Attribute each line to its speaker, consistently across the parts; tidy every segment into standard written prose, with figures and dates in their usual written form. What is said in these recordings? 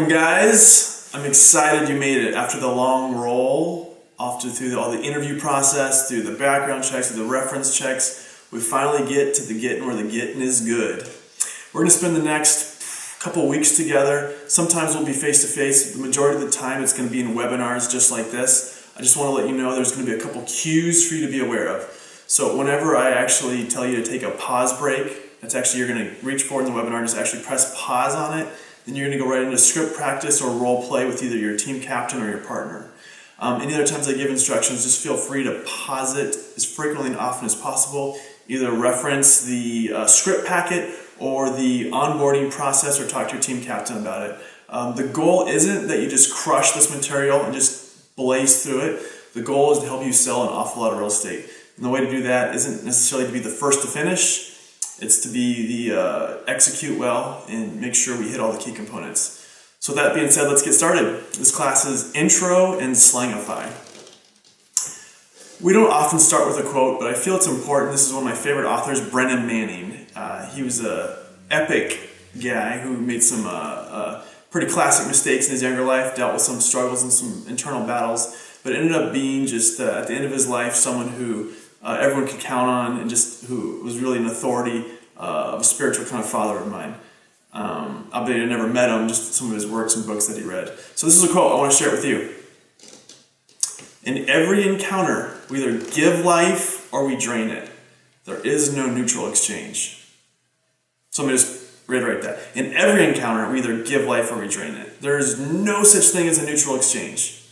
Speaker 1: Welcome, guys. I'm excited you made it after the long roll, through all the interview process, through the background checks, through the reference checks. We finally get to the getting where the getting is good. We're going to spend the next couple weeks together. Sometimes we'll be face-to-face. The majority of the time it's going to be in webinars just like this. I just want to let you know there's going to be a couple cues for you to be aware of. So whenever I actually tell you to take a pause break, that's actually, you're going to reach forward in the webinar, just actually press pause on it. Then you're going to go right into script practice or role play with either your team captain or your partner. Any other times I give instructions, just feel free to pause it as frequently and often as possible. Either reference the script packet or the onboarding process or talk to your team captain about it. The goal isn't that you just crush this material and just blaze through it. The goal is to help you sell an awful lot of real estate. And the way to do that isn't necessarily to be the first to finish. It's to be the execute well and make sure we hit all the key components. So with that being said, let's get started. This class is Intro and Slangify. We don't often start with a quote, but I feel it's important. This is one of my favorite authors, Brennan Manning. He was an epic guy who made some pretty classic mistakes in his younger life, dealt with some struggles and some internal battles, but ended up being just, at the end of his life, someone who everyone could count on, and just who was really an authority, a spiritual kind of father of mine. Albeit I never met him, just some of his works and books that he read. So this is a quote I want to share it with you. In every encounter, we either give life or we drain it. There is no neutral exchange. So let me just reiterate that. In every encounter, we either give life or we drain it. There is no such thing as a neutral exchange.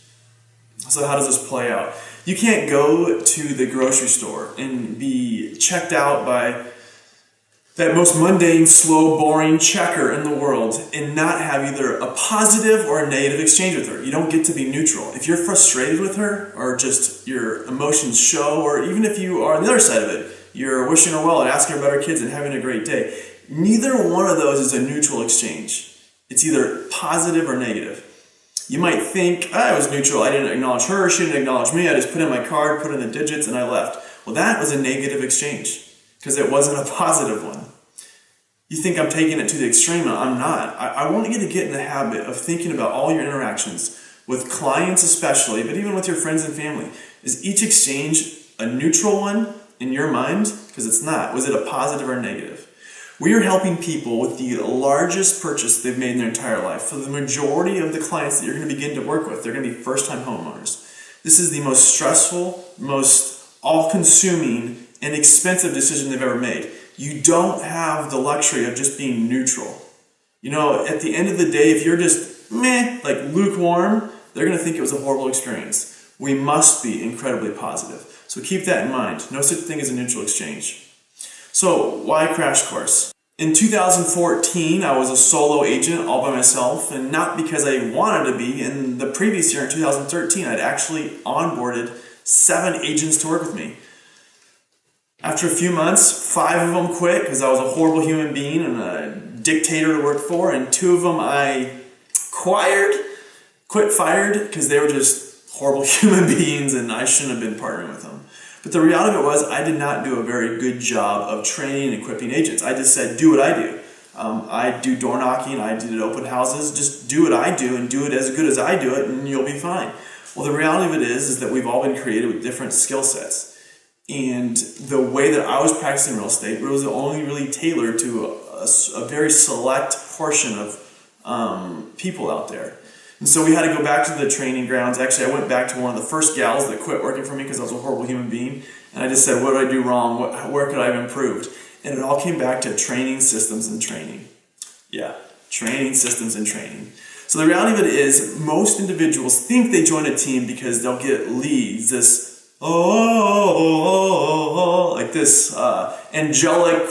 Speaker 1: So how does this play out? You can't go to the grocery store and be checked out by that most mundane, slow, boring checker in the world and not have either a positive or a negative exchange with her. You don't get to be neutral. If you're frustrated with her, or just your emotions show, or even if you are on the other side of it, you're wishing her well and asking her about her kids and having a great day, neither one of those is a neutral exchange. It's either positive or negative. You might think, I was neutral, I didn't acknowledge her, she didn't acknowledge me, I just put in my card, put in the digits, and I left. Well, that was a negative exchange, because it wasn't a positive one. You think I'm taking it to the extreme, and I'm not. I want you to get in the habit of thinking about all your interactions, with clients especially, but even with your friends and family. Is each exchange a neutral one in your mind? Because it's not. Was it a positive or negative? We are helping people with the largest purchase they've made in their entire life. For the majority of the clients that you're going to begin to work with, they're going to be first-time homeowners. This is the most stressful, most all-consuming, and expensive decision they've ever made. You don't have the luxury of just being neutral. You know, at the end of the day, if you're just meh, like lukewarm, they're going to think it was a horrible experience. We must be incredibly positive. So keep that in mind. No such thing as a neutral exchange. So, why Crash Course? In 2014, I was a solo agent all by myself, and not because I wanted to be. In the previous year, in 2013, I'd actually onboarded 7 agents to work with me. After a few months, 5 of them quit because I was a horrible human being and a dictator to work for, and 2 of them I fired because they were just horrible human beings and I shouldn't have been partnering with them. But the reality of it was I did not do a very good job of training and equipping agents. I just said, do what I do. I do door knocking, I did open houses, just do what I do and do it as good as I do it and you'll be fine. Well, the reality of it is that we've all been created with different skill sets. And the way that I was practicing real estate was only really tailored to a very select portion of people out there. And so we had to go back to the training grounds. Actually, I went back to one of the first gals that quit working for me because I was a horrible human being. And I just said, what did I do wrong? Where could I have improved? And it all came back to training, systems, and training. Yeah, training, systems, and training. So the reality of it is most individuals think they join a team because they'll get leads, this like this angelic,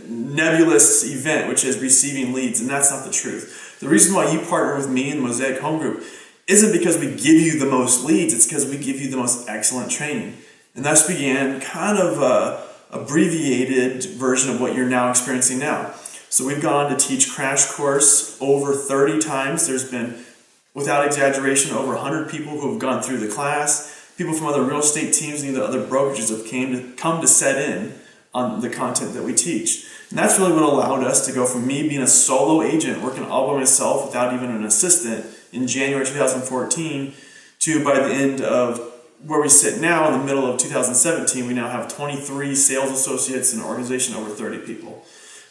Speaker 1: nebulous event, which is receiving leads, and that's not the truth. The reason why you partner with me in the Mosaic Home Group isn't because we give you the most leads, it's because we give you the most excellent training. And thus began kind of a abbreviated version of what you're now experiencing now. So we've gone on to teach Crash Course over 30 times. There's been, without exaggeration, over 100 people who have gone through the class. People from other real estate teams and other brokerages have come to set in on the content that we teach. And that's really what allowed us to go from me being a solo agent working all by myself without even an assistant in January 2014 to by the end of where we sit now in the middle of 2017, we now have 23 sales associates and an organization over 30 people.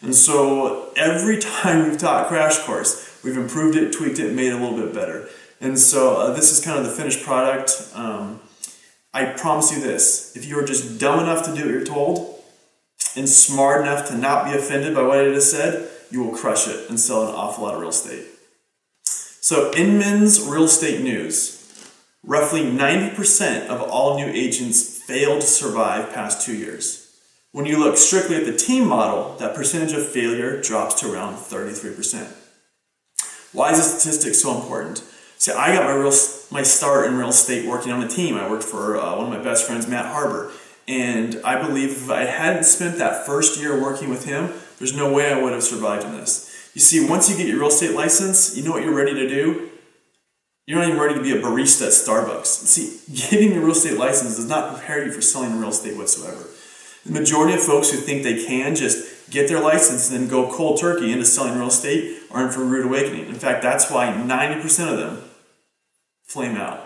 Speaker 1: And so every time we've taught Crash Course, we've improved it, tweaked it, made it a little bit better. And so this is kind of the finished product. I promise you this, if you are just dumb enough to do what you're told and smart enough to not be offended by what I just said, you will crush it and sell an awful lot of real estate. So Inman's Real Estate News. Roughly 90% of all new agents fail to survive past 2 years. When you look strictly at the team model, that percentage of failure drops to around 33%. Why is this statistic so important? See, I got my start in real estate working on a team. I worked for one of my best friends, Matt Harbour. And I believe if I hadn't spent that first year working with him, there's no way I would have survived in this. You see, once you get your real estate license, you know what you're ready to do? You're not even ready to be a barista at Starbucks. See, getting your real estate license does not prepare you for selling real estate whatsoever. The majority of folks who think they can just get their license and then go cold turkey into selling real estate are in for a rude awakening. In fact, that's why 90% of them flame out.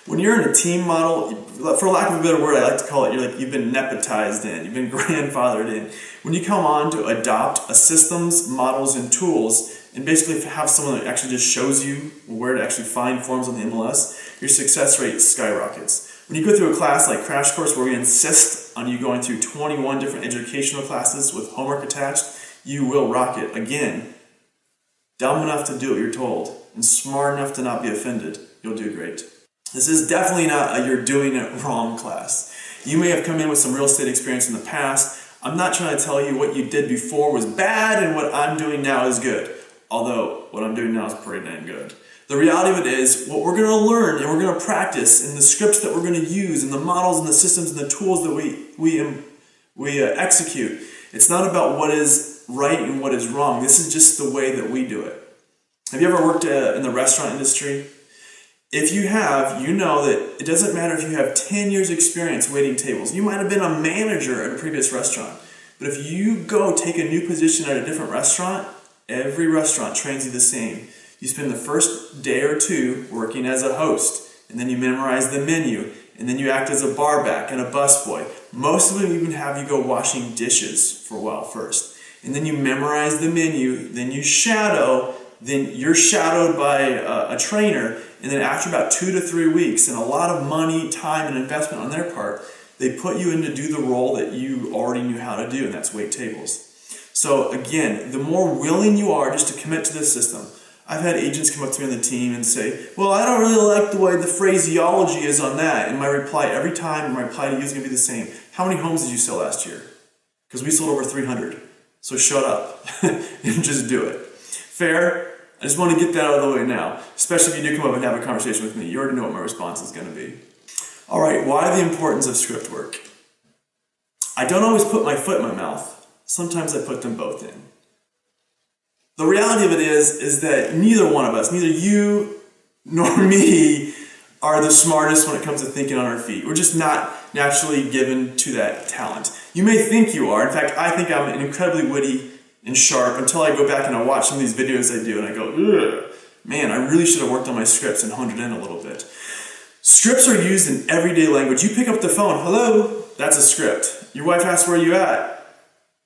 Speaker 1: When you're in a team model, for lack of a better word, I like to call it, you've been nepotized in, you've been grandfathered in. When you come on to adopt a systems, models, and tools, and basically have someone that actually just shows you where to actually find forms on the MLS, your success rate skyrockets. When you go through a class like Crash Course where we insist on you going through 21 different educational classes with homework attached, you will rock it. Again, dumb enough to do what you're told and smart enough to not be offended, you'll do great. This is definitely not a you're doing it wrong class. You may have come in with some real estate experience in the past. I'm not trying to tell you what you did before was bad and what I'm doing now is good. Although what I'm doing now is pretty dang good. The reality of it is what we're going to learn and we're going to practice in the scripts that we're going to use and the models and the systems and the tools that we execute. It's not about what is right and what is wrong. This is just the way that we do it. Have you ever worked in the restaurant industry? If you have, you know that it doesn't matter if you have 10 years experience waiting tables. You might have been a manager at a previous restaurant. But if you go take a new position at a different restaurant, every restaurant trains you the same. You spend the first day or two working as a host, and then you memorize the menu, and then you act as a barback and a busboy. Most of them even have you go washing dishes for a while first. And then you memorize the menu, then you shadow, then you're shadowed by a trainer, and then after about 2 to 3 weeks and a lot of money, time, and investment on their part, they put you in to do the role that you already knew how to do, and that's wait tables. So again, the more willing you are just to commit to this system. I've had agents come up to me on the team and say, well, I don't really like the way the phraseology is on that. And my reply every time, my reply to you is going to be the same. How many homes did you sell last year? Because we sold over 300. So shut up and just do it. Fair? I just want to get that out of the way now, especially if you do come up and have a conversation with me. You already know what my response is going to be. All right, why the importance of script work? I don't always put my foot in my mouth. Sometimes I put them both in. The reality of it is that neither one of us, neither you nor me, are the smartest when it comes to thinking on our feet. We're just not naturally given to that talent. You may think you are. In fact, I think I'm incredibly witty and sharp until I go back and I watch some of these videos I do and I go, ugh, man, I really should have worked on my scripts and honed it in a little bit. Scripts are used in everyday language. You pick up the phone, hello, that's a script. Your wife asks, where are you at?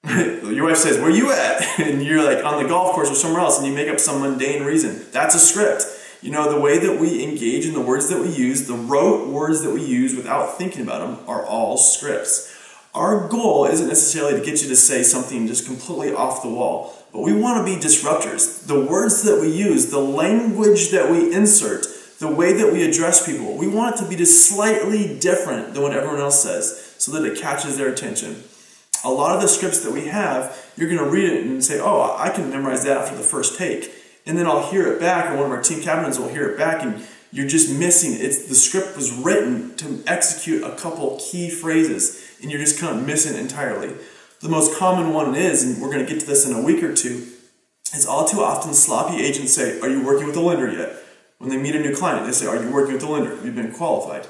Speaker 1: Your wife says, where you at? And you're like on the golf course or somewhere else and you make up some mundane reason. That's a script. You know, the way that we engage in the words that we use, the rote words that we use without thinking about them are all scripts. Our goal isn't necessarily to get you to say something just completely off the wall, but we want to be disruptors. The words that we use, the language that we insert, the way that we address people, we want it to be just slightly different than what everyone else says so that it catches their attention. A lot of the scripts that we have, you're going to read it and say, oh, I can memorize that after the first take. And then I'll hear it back, or one of our team captains will hear it back, and you're just missing it. The script was written to execute a couple key phrases, and you're just kind of missing it entirely. The most common one is, and we're going to get to this in a week or two, is all too often sloppy agents say, are you working with a lender yet? When they meet a new client, they say, are you working with a lender? Have you been qualified?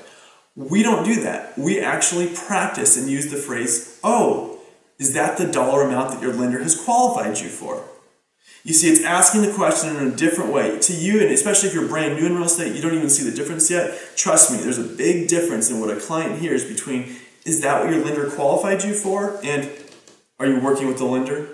Speaker 1: We don't do that. We actually practice and use the phrase, oh, Is that the dollar amount that your lender has qualified you for? You see, it's asking the question in a different way. To you, and especially if you're brand new in real estate, you don't even see the difference yet. Trust me, there's a big difference in what a client hears between, is that what your lender qualified you for? And are you working with the lender?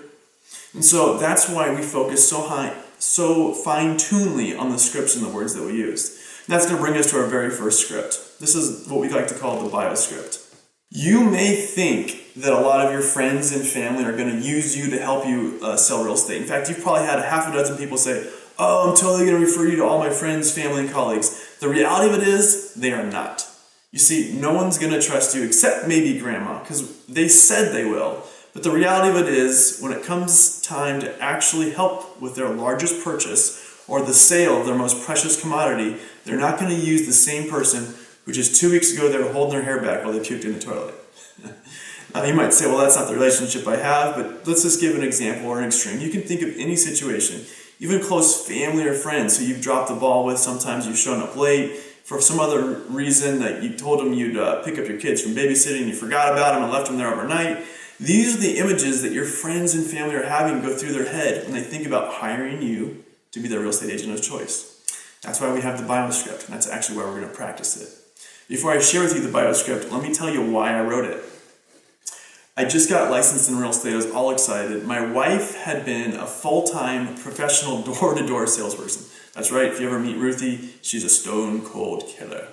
Speaker 1: And so that's why we focus so fine-tunedly on the scripts and the words that we use. And that's going to bring us to our very first script. This is what we like to call the bio script. You may think that a lot of your friends and family are going to use you to help you sell real estate. In fact, you've probably had half a dozen people say, oh, I'm totally going to refer you to all my friends, family, and colleagues. The reality of it is, they are not. You see, no one's going to trust you except maybe grandma, because they said they will. But the reality of it is, when it comes time to actually help with their largest purchase or the sale of their most precious commodity, they're not going to use the same person who just 2 weeks ago they were holding their hair back while they puked in the toilet. Now you might say, well, that's not the relationship I have, but let's just give an example or an extreme. You can think of any situation, even close family or friends who you've dropped the ball with. Sometimes you've shown up late for some other reason, that you told them you'd pick up your kids from babysitting, you forgot about them and left them there overnight. These are the images that your friends and family are having go through their head when they think about hiring you to be their real estate agent of choice. That's why we have the bio script, and that's actually why we're going to practice it. Before I share with you the bio script, let me tell you why I wrote it. I just got licensed in real estate. I was all excited. My wife had been a full-time professional door-to-door salesperson. That's right, if you ever meet Ruthie, she's a stone-cold killer.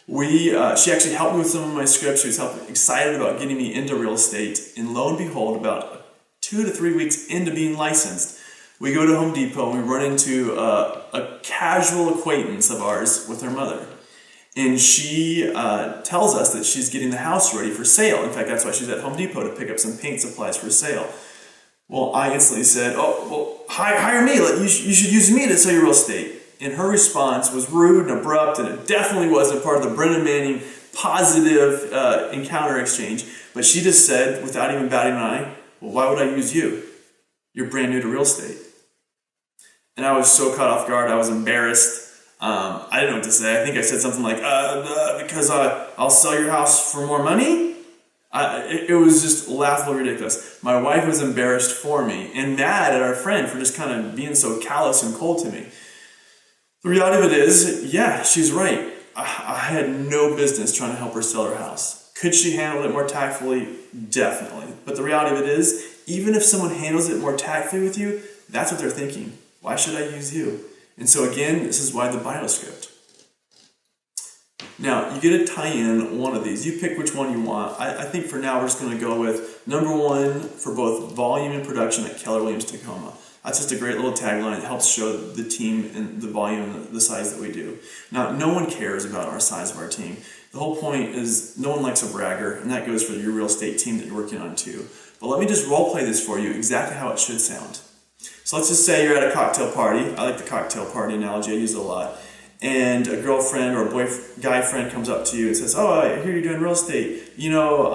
Speaker 1: She actually helped me with some of my scripts. She was excited about getting me into real estate. And lo and behold, about 2 to 3 weeks into being licensed, we go to Home Depot and we run into a casual acquaintance of ours with her mother. And she tells us that she's getting the house ready for sale. In fact, that's why she's at Home Depot, to pick up some paint supplies for sale. Well, I instantly said, oh, well, hire me. You should use me to sell your real estate. And her response was rude and abrupt, and it definitely wasn't part of the Brennan Manning positive encounter exchange. But she just said, without even batting an eye, well, why would I use you? You're brand new to real estate. And I was so caught off guard, I was embarrassed. I didn't know what to say. I think I said something like, because I'll sell your house for more money? It was just laughably ridiculous. My wife was embarrassed for me and mad at our friend for just kind of being so callous and cold to me. The reality of it is, yeah, she's right. I had no business trying to help her sell her house. Could she handle it more tactfully? Definitely. But the reality of it is, even if someone handles it more tactfully with you, that's what they're thinking. Why should I use you? And so again, this is why the bio script. Now, you get to tie in one of these. You pick which one you want. I think for now we're just going to go with number one for both volume and production at Keller Williams Tacoma. That's just a great little tagline. It helps show the team and the volume and the size that we do. Now, no one cares about our size of our team. The whole point is no one likes a bragger, and that goes for your real estate team that you're working on too. But let me just role play this for you, exactly how it should sound. So let's just say you're at a cocktail party. I like the cocktail party analogy. I use it a lot. And a girlfriend or a guy friend comes up to you and says, oh, I hear you're doing real estate. You know,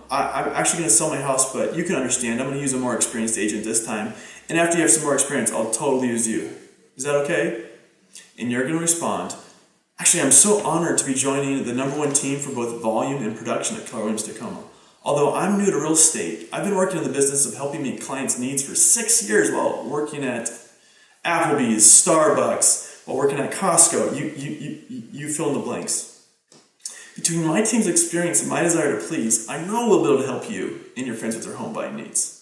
Speaker 1: I'm actually going to sell my house, but you can understand. I'm going to use a more experienced agent this time. And after you have some more experience, I'll totally use you. Is that okay? And you're going to respond, actually, I'm so honored to be joining the number one team for both volume and production at Keller Williams Tacoma. Although I'm new to real estate, I've been working in the business of helping meet clients' needs for 6 years while working at Applebee's, Starbucks, while working at Costco. You fill in the blanks. Between my team's experience and my desire to please, I know we'll be able to help you and your friends with their home buying needs.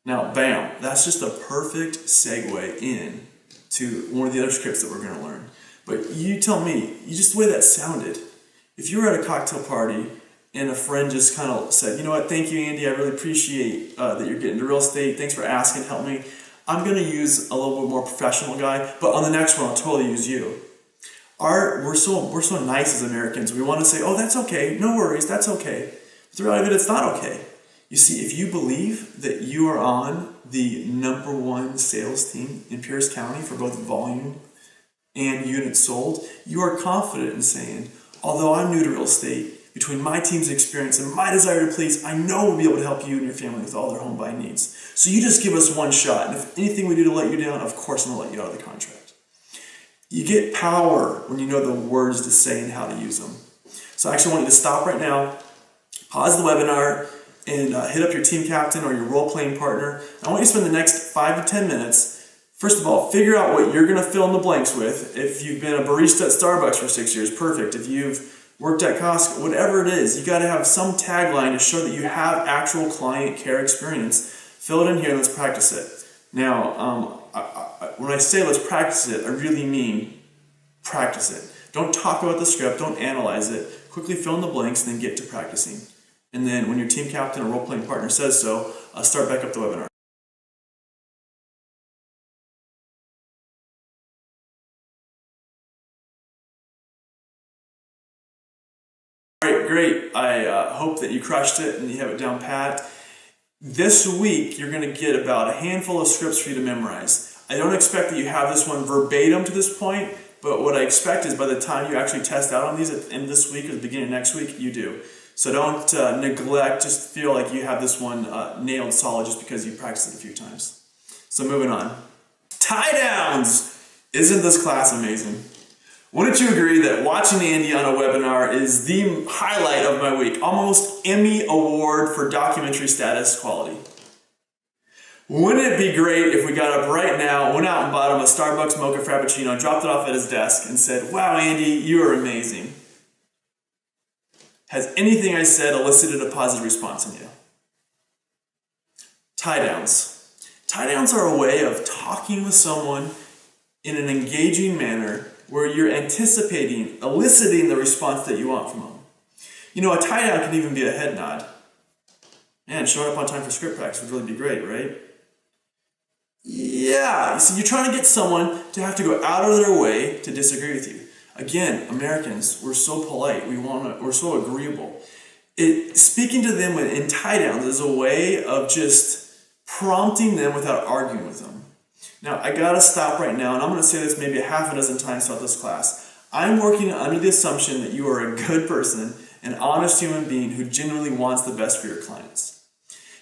Speaker 1: Now, bam, that's just a perfect segue in to one of the other scripts that we're going to learn. But you tell me, just the way that sounded, if you were at a cocktail party and a friend just kind of said, you know what, thank you, Andy, I really appreciate that you're getting into real estate, thanks for asking, help me. I'm going to use a little bit more professional guy, but on the next one, I'll totally use you. We're so nice as Americans. We want to say, oh, that's okay, no worries, that's okay. But the reality of it, it's not okay. You see, if you believe that you are on the number one sales team in Pierce County for both volume and units sold, you are confident in saying, although I'm new to real estate, between my team's experience and my desire to please, I know we'll be able to help you and your family with all their home buying needs. So you just give us one shot, and if anything we do to let you down, of course I'm going to let you out of the contract. You get power when you know the words to say and how to use them. So I actually want you to stop right now, pause the webinar, and hit up your team captain or your role-playing partner. I want you to spend the next 5 to 10 minutes, first of all, figure out what you're going to fill in the blanks with. If you've been a barista at Starbucks for 6 years, perfect. If you've worked at Costco, whatever it is, you got to have some tagline to show that you have actual client care experience. Fill it in here, let's practice it. Now, when I say let's practice it, I really mean practice it. Don't talk about the script, don't analyze it. Quickly fill in the blanks and then get to practicing. And then when your team captain or role-playing partner says so, start back up the webinar. Alright, great. I hope that you crushed it and you have it down pat. This week, you're going to get about a handful of scripts for you to memorize. I don't expect that you have this one verbatim to this point, but what I expect is by the time you actually test out on these at the end of this week or the beginning of next week, you do. So don't neglect, just feel like you have this one nailed solid just because you practiced it a few times. So moving on. Tie downs! Isn't this class amazing? Wouldn't you agree that watching Andy on a webinar is the highlight of my week? Almost Emmy Award for documentary status quality. Wouldn't it be great if we got up right now, went out and bought him a Starbucks mocha frappuccino, dropped it off at his desk, and said, "Wow, Andy, you are amazing." Has anything I said elicited a positive response in you? Tie downs. Tie downs are a way of talking with someone in an engaging manner where you're anticipating, eliciting the response that you want from them. You know, a tie down can even be a head nod. Man, showing up on time for script practice would really be great, right? Yeah, so you're trying to get someone to have to go out of their way to disagree with you. Again, Americans, we're so polite, we're so agreeable. Speaking to them in tie downs is a way of just prompting them without arguing with them. Now, I gotta stop right now, and I'm gonna say this maybe a half a dozen times throughout this class. I'm working under the assumption that you are a good person, an honest human being who genuinely wants the best for your clients.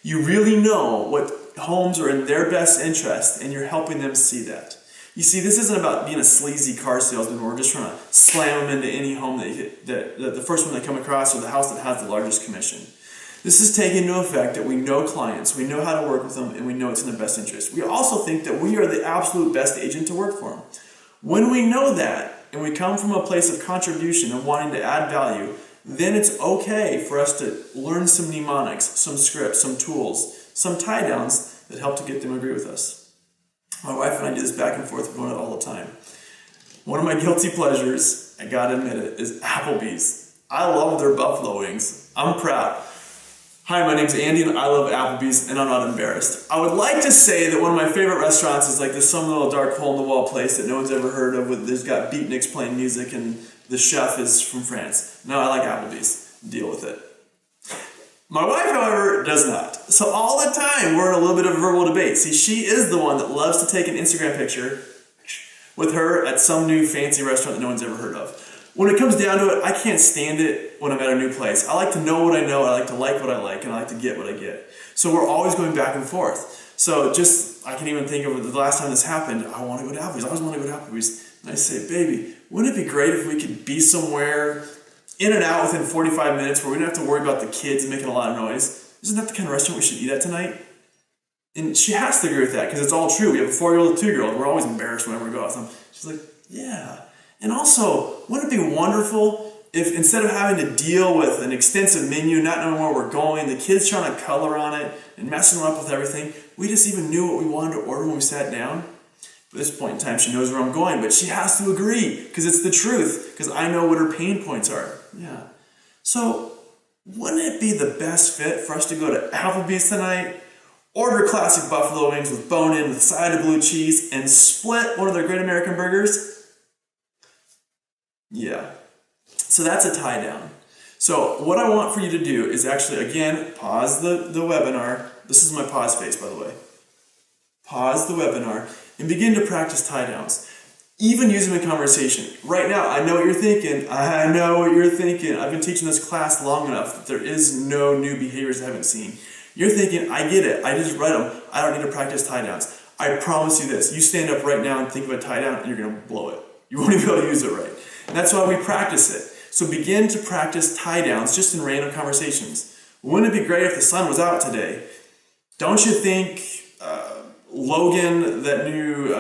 Speaker 1: You really know what homes are in their best interest, and you're helping them see that. You see, this isn't about being a sleazy car salesman where we're just trying to slam them into any home that the first one they come across or the house that has the largest commission. This is taking into effect that we know clients, we know how to work with them, and we know it's in their best interest. We also think that we are the absolute best agent to work for them. When we know that, and we come from a place of contribution and wanting to add value, then it's okay for us to learn some mnemonics, some scripts, some tools, some tie downs that help to get them to agree with us. My wife and I do this back and forth, we're doing it all the time. One of my guilty pleasures, I gotta admit it, is Applebee's. I love their buffalo wings. I'm proud. Hi, my name's Andy and I love Applebee's and I'm not embarrassed. I would like to say that one of my favorite restaurants is like this some little dark hole in the wall place that no one's ever heard of. There's got beatniks playing music and the chef is from France. No, I like Applebee's. Deal with it. My wife, however, does not. So all the time we're in a little bit of verbal debate. See, she is the one that loves to take an Instagram picture with her at some new fancy restaurant that no one's ever heard of. When it comes down to it, I can't stand it when I'm at a new place. I like to know what I know, I like what I like, and I like to get what I get. So we're always going back and forth. So I can even think of the last time this happened, I want to go to Applebee's. I always want to go to Applebee's. And I say, baby, wouldn't it be great if we could be somewhere in and out within 45 minutes where we don't have to worry about the kids making a lot of noise? Isn't that the kind of restaurant we should eat at tonight? And she has to agree with that because it's all true. We have a 4-year-old and a 2-year-old. We're always embarrassed whenever we go out with them. She's like, yeah. And also, wouldn't it be wonderful if instead of having to deal with an extensive menu, not knowing where we're going, the kids trying to color on it and messing up with everything, we just even knew what we wanted to order when we sat down? At this point in time, she knows where I'm going, but she has to agree because it's the truth, because I know what her pain points are. Yeah. So, wouldn't it be the best fit for us to go to Applebee's tonight, order classic buffalo wings with bone-in with a side of blue cheese, and split one of their Great American burgers? Yeah. So that's a tie down. So what I want for you to do is actually, again, pause the webinar. This is my pause face, by the way. Pause the webinar and begin to practice tie downs. Even use them in conversation. Right now, I know what you're thinking. I know what you're thinking. I've been teaching this class long enough that there is no new behaviors I haven't seen. You're thinking, I get it. I just read them. I don't need to practice tie downs. I promise you this. You stand up right now and think of a tie down and you're going to blow it. You won't even be able to use it right. And that's why we practice it. So begin to practice tie downs just in random conversations. Wouldn't it be great if the sun was out today? Don't you think Logan, that new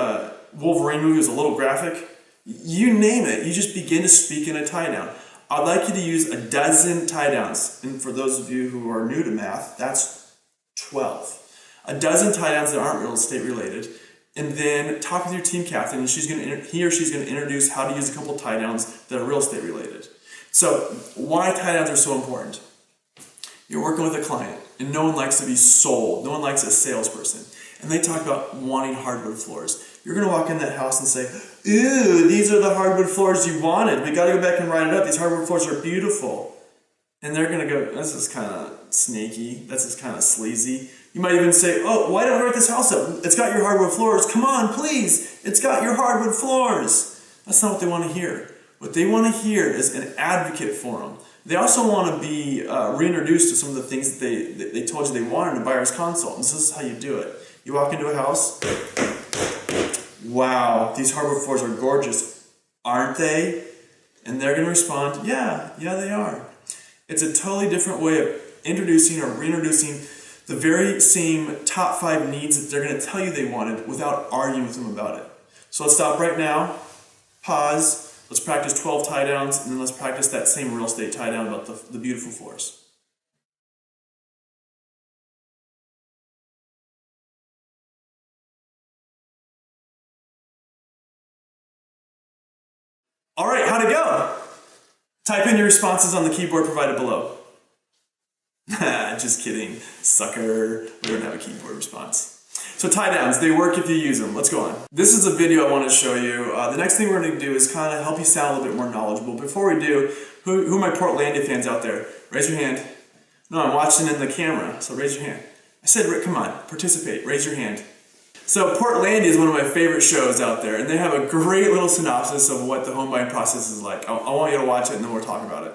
Speaker 1: Wolverine movie, was a little graphic? You name it. You just begin to speak in a tie down. I'd like you to use a dozen tie downs. And for those of you who are new to math, that's 12. A dozen tie downs that aren't real estate related. And then talk with your team captain, and he or she's going to introduce how to use a couple tie downs that are real estate related. So why tie downs are so important? You're working with a client, and no one likes to be sold. No one likes a salesperson. And they talk about wanting hardwood floors. You're going to walk in that house and say, "Ew, these are the hardwood floors you wanted. We got to go back and write it up. These hardwood floors are beautiful." And they're going to go, "This is kind of snaky. This is kind of sleazy." You might even say, "Oh, why don't we write this house up? It's got your hardwood floors. Come on, please. It's got your hardwood floors." That's not what they want to hear. What they want to hear is an advocate for them. They also want to be reintroduced to some of the things that they told you they wanted in a buyer's consult. And this is how you do it. You walk into a house. "Wow, these hardwood floors are gorgeous, aren't they?" And they're going to respond, yeah, they are. It's a totally different way of introducing or reintroducing the very same top 5 needs that they're going to tell you they wanted without arguing with them about it. So let's stop right now, pause, let's practice 12 tie downs, and then let's practice that same real estate tie down about the beautiful floors. All right, how'd it go? Type in your responses on the keyboard provided below. Just kidding, sucker. We don't have a keyboard response. So tie downs, they work if you use them. Let's go on. This is a video I want to show you. The next thing we're going to do is kind of help you sound a little bit more knowledgeable. Before we do, who are my Portlandia fans out there? Raise your hand. No, I'm watching in the camera, so raise your hand. I said, come on, participate, raise your hand. So Portlandia is one of my favorite shows out there, and they have a great little synopsis of what the home buying process is like. I want you to watch it, and then we'll talk about it.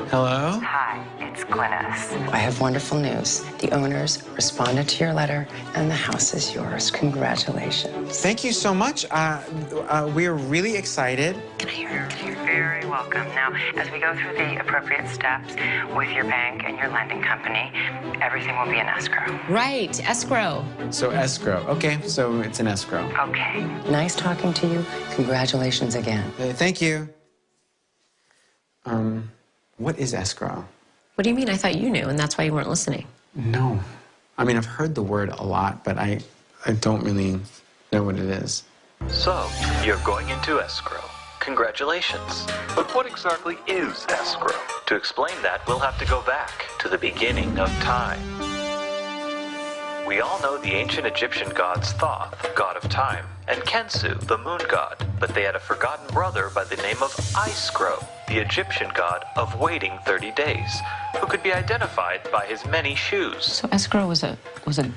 Speaker 2: Hello?
Speaker 3: Hi, it's Glynis.
Speaker 4: I have wonderful news. The owners responded to your letter, and the house is yours. Congratulations.
Speaker 2: Thank you so much. We are really excited.
Speaker 4: Can I hear it?
Speaker 3: You're very welcome. Now, as we go through the appropriate steps with your bank and your lending company, everything will be in escrow.
Speaker 5: Right, escrow.
Speaker 2: So escrow. Okay, so it's an escrow.
Speaker 3: Okay.
Speaker 4: Nice talking to you. Congratulations again.
Speaker 2: Thank you. What is escrow?
Speaker 5: What do you mean? I thought you knew, and that's why you weren't listening.
Speaker 2: No. I mean, I've heard the word a lot, but I don't really know what it is.
Speaker 6: So, you're going into escrow. Congratulations. But what exactly is escrow? To explain that, we'll have to go back to the beginning of time. We all know the ancient Egyptian gods Thoth, god of time, and Kensu, the moon god, but they had a forgotten brother by the name of Icecrow, the Egyptian god of waiting 30 days, who could be identified by his many shoes.
Speaker 5: So escrow was a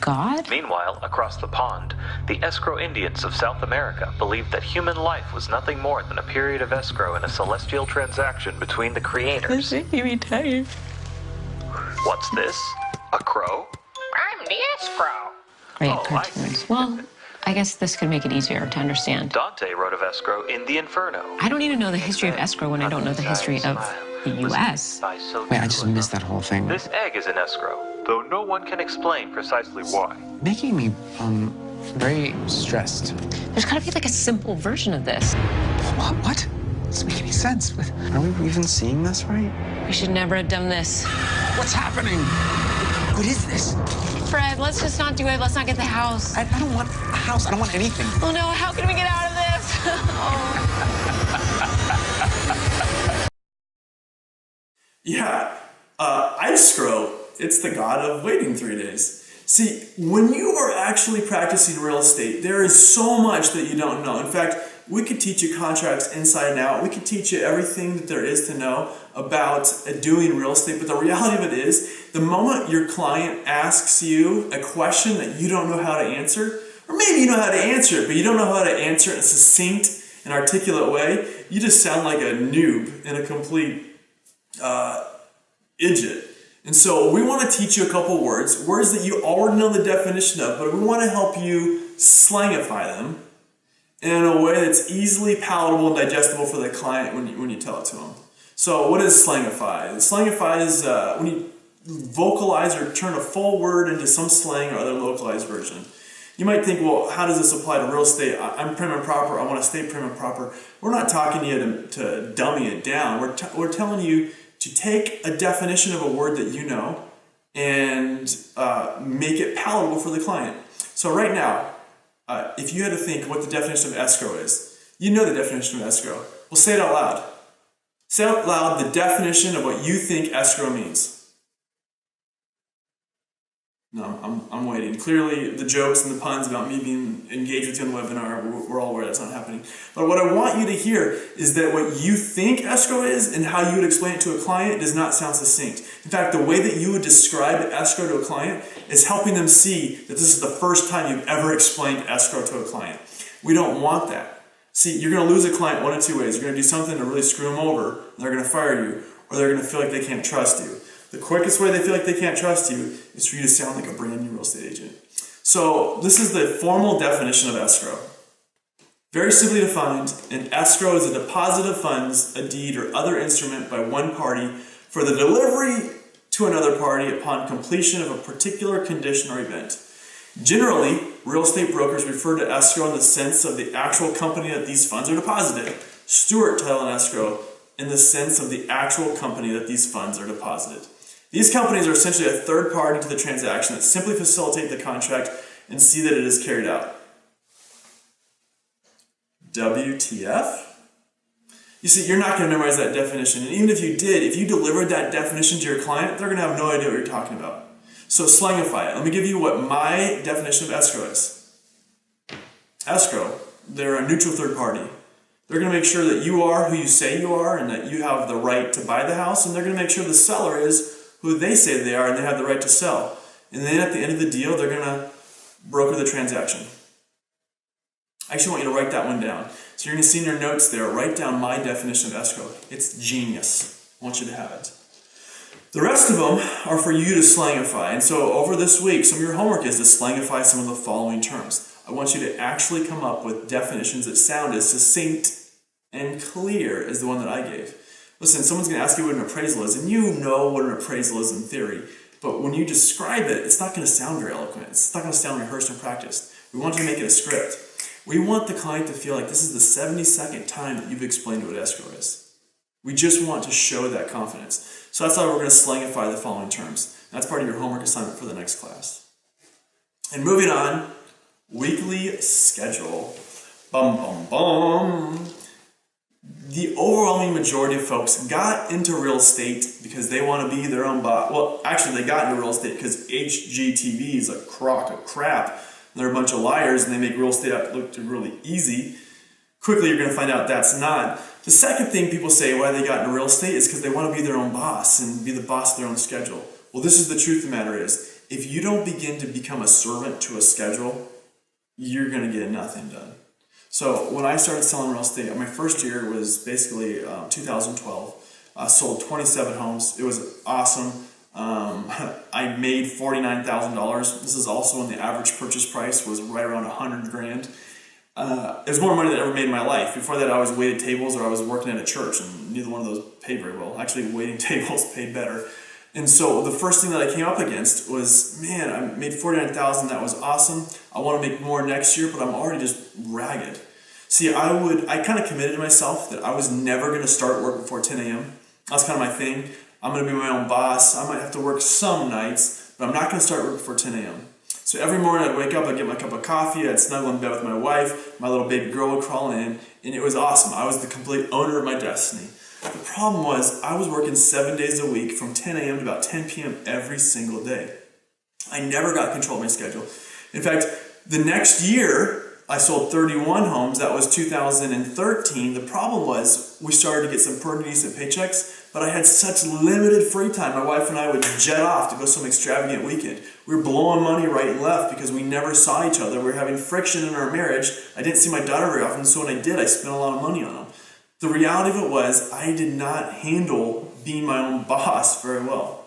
Speaker 5: god?
Speaker 6: Meanwhile, across the pond, the escrow Indians of South America believed that human life was nothing more than a period of escrow in a celestial transaction between the creators.
Speaker 5: That's making me tired.
Speaker 6: What's this? A crow?
Speaker 3: I'm the escrow.
Speaker 5: Great
Speaker 6: Oh, I
Speaker 5: cartoons.
Speaker 6: see.
Speaker 5: Well, I guess this could make it easier to understand.
Speaker 6: Dante wrote of escrow in the Inferno.
Speaker 5: I don't need to know the history of escrow when I don't know the history of the U.S.
Speaker 2: Wait, I just missed that whole thing.
Speaker 6: This egg is an escrow, though no one can explain precisely why.
Speaker 2: Making me, very stressed.
Speaker 5: There's got to be like a simple version of this.
Speaker 2: What? Doesn't make any sense. Are we even seeing this right?
Speaker 5: We should never have done this.
Speaker 2: What's happening? What is this?
Speaker 5: Fred, let's just not do it. Let's not get the house.
Speaker 2: I don't want a house. I don't want anything.
Speaker 5: Oh no, how can we get out of this? Oh.
Speaker 1: Yeah, Icecrow, it's the god of waiting 3 days. See, when you are actually practicing real estate, there is so much that you don't know. In fact, we could teach you contracts inside and out. We could teach you everything that there is to know about doing real estate. But the reality of it is, the moment your client asks you a question that you don't know how to answer, or maybe you know how to answer it, but you don't know how to answer it in a succinct and articulate way, you just sound like a noob and a complete idiot. And so we want to teach you a couple words that you already know the definition of, but we want to help you slangify them in a way that's easily palatable and digestible for the client when you tell it to them. So what is Slangify? Slangify is when you vocalize or turn a full word into some slang or other localized version. You might think, well, how does this apply to real estate? I'm prim and proper. I want to stay prim and proper. We're not talking to you to dummy it down. We're telling you to take a definition of a word that you know and make it palatable for the client. So right now, if you had to think what the definition of escrow is, you know the definition of escrow. Well, say it out loud. Say out loud the definition of what you think escrow means. No, I'm waiting. Clearly, the jokes and the puns about me being engaged with you on the webinar, we're all aware that's not happening. But what I want you to hear is that what you think escrow is and how you would explain it to a client does not sound succinct. In fact, the way that you would describe escrow to a client is helping them see that this is the first time you've ever explained escrow to a client. We don't want that. See, you're going to lose a client one of two ways. You're going to do something to really screw them over, and they're going to fire you, or they're going to feel like they can't trust you. The quickest way they feel like they can't trust you is for you to sound like a brand new real estate agent. So this is the formal definition of escrow. Very simply defined, an escrow is a deposit of funds, a deed, or other instrument by one party for the delivery to another party upon completion of a particular condition or event. Generally, real estate brokers refer to escrow in the sense of the actual company that these funds are deposited. Stewart title and escrow in the sense of the actual company that these funds are deposited. These companies are essentially a third party to the transaction that simply facilitate the contract and see that it is carried out. WTF? You see, you're not going to memorize that definition. And even if you did, if you delivered that definition to your client, they're going to have no idea what you're talking about. So slangify it. Let me give you what my definition of escrow is. Escrow, they're a neutral third party. They're going to make sure that you are who you say you are and that you have the right to buy the house, and they're going to make sure the seller is who they say they are and they have the right to sell. And then at the end of the deal, they're going to broker the transaction. I actually want you to write that one down. So you're going to see in your notes there, write down my definition of escrow. It's genius. I want you to have it. The rest of them are for you to slangify. And so over this week, some of your homework is to slangify some of the following terms. I want you to actually come up with definitions that sound as succinct and clear as the one that I gave. Listen, someone's going to ask you what an appraisal is, and you know what an appraisal is in theory. But when you describe it, it's not going to sound very eloquent. It's not going to sound rehearsed and practiced. We want you to make it a script. We want the client to feel like this is the 72nd time that you've explained what escrow is. We just want to show that confidence. So that's why we're going to slangify the following terms. That's part of your homework assignment for the next class. And moving on, weekly schedule. Bum, bum, bum. The overwhelming majority of folks got into real estate because they want to be their own boss. Well, actually, they got into real estate because HGTV is a crock of crap. They're a bunch of liars and they make real estate look really easy. Quickly, you're going to find out that's not. The second thing people say why they got into real estate is because they want to be their own boss and be the boss of their own schedule. Well, this is the truth of the matter is, if you don't begin to become a servant to a schedule, you're going to get nothing done. So when I started selling real estate, my first year was basically 2012. I sold 27 homes. It was awesome. I made $49,000. This is also when the average purchase price was right around $100,000. It was more money than I ever made in my life. Before that, I always waited tables or I was working at a church, and neither one of those paid very well. Actually, waiting tables paid better. And so the first thing that I came up against was, man, I made $49,000. That was awesome. I want to make more next year, but I'm already just ragged. See, I kind of committed to myself that I was never going to start work before 10 a.m. That's kind of my thing. I'm going to be my own boss. I might have to work some nights, but I'm not going to start work before 10 a.m. So every morning I'd wake up, I'd get my cup of coffee, I'd snuggle in bed with my wife, my little baby girl would crawl in, and it was awesome. I was the complete owner of my destiny. The problem was I was working 7 days a week from 10 a.m. to about 10 p.m. every single day. I never got control of my schedule. In fact, the next year, I sold 31 homes. That was 2013. The problem was we started to get some pretty decent paychecks, but I had such limited free time. My wife and I would jet off to go some extravagant weekend. We were blowing money right and left because we never saw each other. We were having friction in our marriage. I didn't see my daughter very often, so when I did, I spent a lot of money on them. The reality of it was I did not handle being my own boss very well.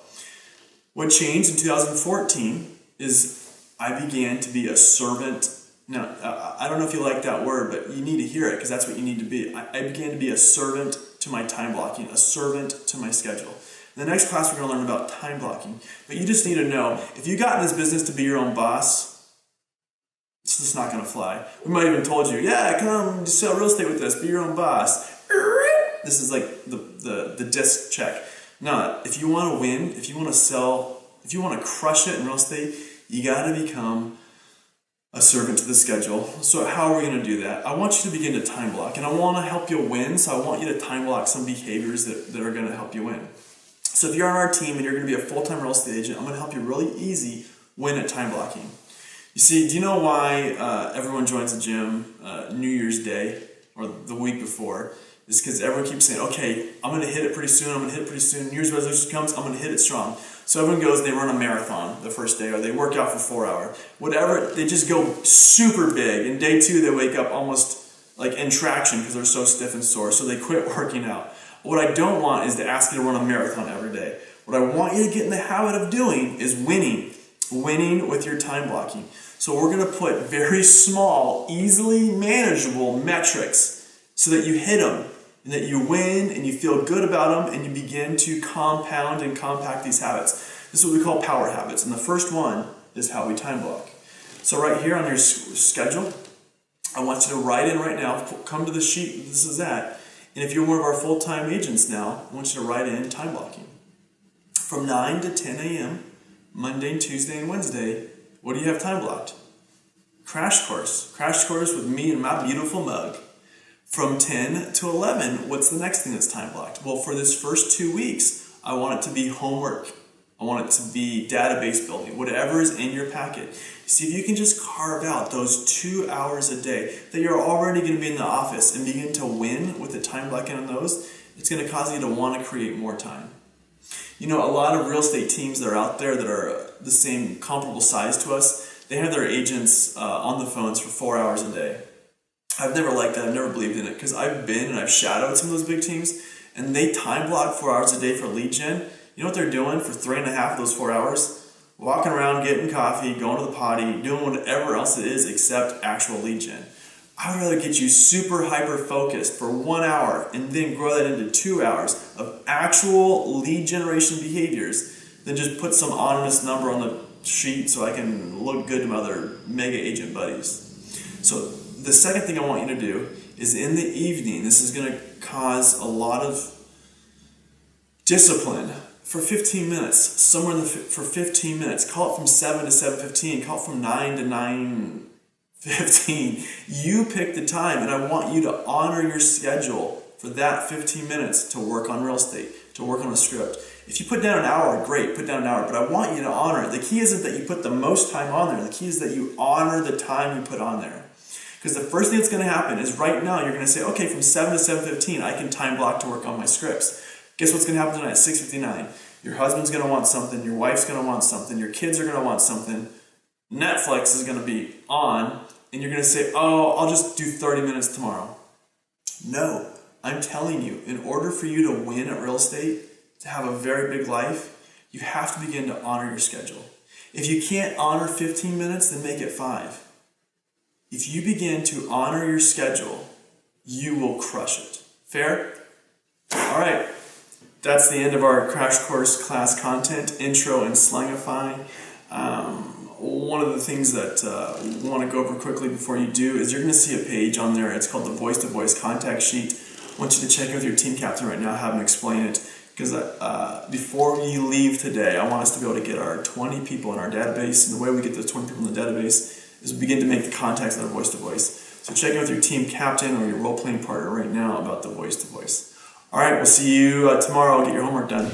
Speaker 1: What changed in 2014 is I began to be a servant. Now, I don't know if you like that word, but you need to hear it because that's what you need to be. I began to be a servant to my time blocking, a servant to my schedule. In the next class, we're going to learn about time blocking. But you just need to know, if you got in this business to be your own boss, it's just not going to fly. We might have even told you, yeah, come sell real estate with us, be your own boss. This is like the disc check. No, if you want to win, if you want to sell, if you want to crush it in real estate, you got to become a servant to the schedule. So how are we going to do that? I want you to begin to time block, and I want to help you win, so I want you to time block some behaviors that are going to help you win. So if you're on our team and you're going to be a full-time real estate agent, I'm going to help you really easy win at time blocking. You see, do you know why everyone joins the gym New Year's Day or the week before? It's because everyone keeps saying, okay, I'm going to hit it pretty soon, I'm going to hit it pretty soon. New Year's resolution comes, I'm going to hit it strong. So everyone goes, they run a marathon the first day, or they work out for 4 hours. Whatever, they just go super big. And day 2, they wake up almost like in traction because they're so stiff and sore, so they quit working out. What I don't want is to ask you to run a marathon every day. What I want you to get in the habit of doing is winning with your time blocking. So we're going to put very small, easily manageable metrics so that you hit them, and that you win, and you feel good about them, and you begin to compound and compact these habits. This is what we call power habits, and the first one is how we time block. So right here on your schedule, I want you to write in right now, come to the sheet, this is that, and if you're one of our full-time agents now, I want you to write in time blocking. From 9 to 10 a.m., Monday, Tuesday, and Wednesday, what do you have time blocked? Crash course with me and my beautiful mug. From 10 to 11, what's the next thing that's time blocked? Well, for this first 2 weeks, I want it to be homework. I want it to be database building, whatever is in your packet. See if you can just carve out those 2 hours a day that you're already going to be in the office and begin to win with the time blocking on those. It's going to cause you to want to create more time. You know, a lot of real estate teams that are out there that are the same comparable size to us, they have their agents on the phones for 4 hours a day. I've never liked that. I've never believed in it because I've been and I've shadowed some of those big teams, and they time block 4 hours a day for lead gen. You know what they're doing for 3.5 of those 4 hours? Walking around, getting coffee, going to the potty, doing whatever else it is except actual lead gen. I would rather get you super hyper focused for 1 hour and then grow that into 2 hours of actual lead generation behaviors than just put some anonymous number on the sheet so I can look good to my other mega agent buddies. So the second thing I want you to do is in the evening, this is going to cause a lot of discipline for 15 minutes, somewhere for 15 minutes. Call it from 7 to 7:15, call it from 9 to 9:15. You pick the time, and I want you to honor your schedule for that 15 minutes to work on real estate, to work on a script. If you put down an hour, great, put down an hour, but I want you to honor it. The key isn't that you put the most time on there. The key is that you honor the time you put on there. Because the first thing that's going to happen is right now you're going to say, okay, from 7 to 7:15, I can time block to work on my scripts. Guess what's going to happen tonight at 6:59? Your husband's going to want something, your wife's going to want something, your kids are going to want something, Netflix is going to be on, and you're going to say, oh, I'll just do 30 minutes tomorrow. No, I'm telling you, in order for you to win at real estate, to have a very big life, you have to begin to honor your schedule. If you can't honor 15 minutes, then make it 5. If you begin to honor your schedule, you will crush it. Fair? All right. That's the end of our crash course class content, intro and Slangify. One of the things that we want to go over quickly before you do is you're going to see a page on there. It's called the voice-to-voice contact sheet. I want you to check in with your team captain right now, have him explain it. Because before you leave today, I want us to be able to get our 20 people in our database. And the way we get those 20 people in the database is we begin to make the contacts that are voice-to-voice. So check in with your team captain or your role-playing partner right now about the voice-to-voice. All right, we'll see you tomorrow. Get your homework done.